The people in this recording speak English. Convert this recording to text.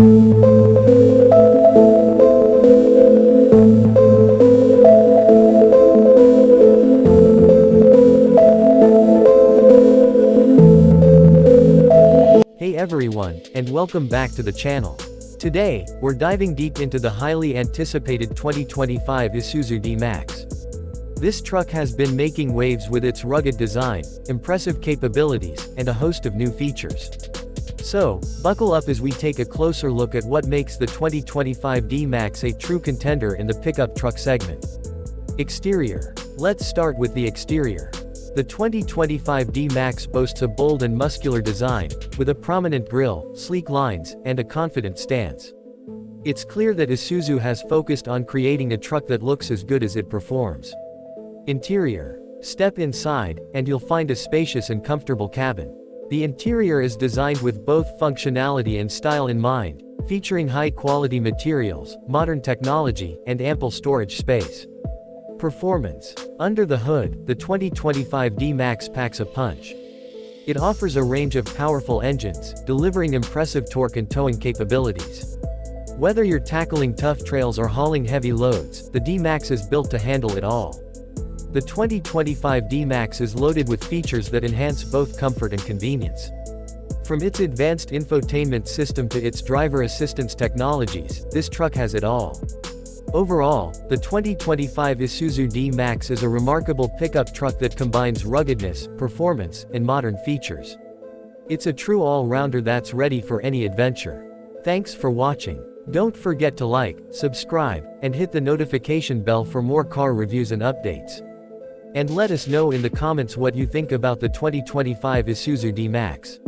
Hey everyone, and welcome back to the channel. Today, we're diving deep into the highly anticipated 2025 Isuzu D-Max. This truck has been making waves with its rugged design, impressive capabilities, and a host of new features. So, buckle up as we take a closer look at what makes the 2025 D-Max a true contender in the pickup truck segment. Exterior. Let's start with the exterior. The 2025 D-Max boasts a bold and muscular design, with a prominent grille, sleek lines, and a confident stance. It's clear that Isuzu has focused on creating a truck that looks as good as it performs. Interior. Step inside, and you'll find a spacious and comfortable cabin. The interior is designed with both functionality and style in mind, featuring high-quality materials, modern technology, and ample storage space. Performance. Under the hood, the 2025 D-Max packs a punch. It offers a range of powerful engines, delivering impressive torque and towing capabilities. Whether you're tackling tough trails or hauling heavy loads, the D-Max is built to handle it all. The 2025 D-Max is loaded with features that enhance both comfort and convenience. From its advanced infotainment system to its driver assistance technologies, this truck has it all. Overall, the 2025 Isuzu D-Max is a remarkable pickup truck that combines ruggedness, performance, and modern features. It's a true all-rounder that's ready for any adventure. Thanks for watching. Don't forget to like, subscribe, and hit the notification bell for more car reviews and updates. And let us know in the comments what you think about the 2025 Isuzu D-Max.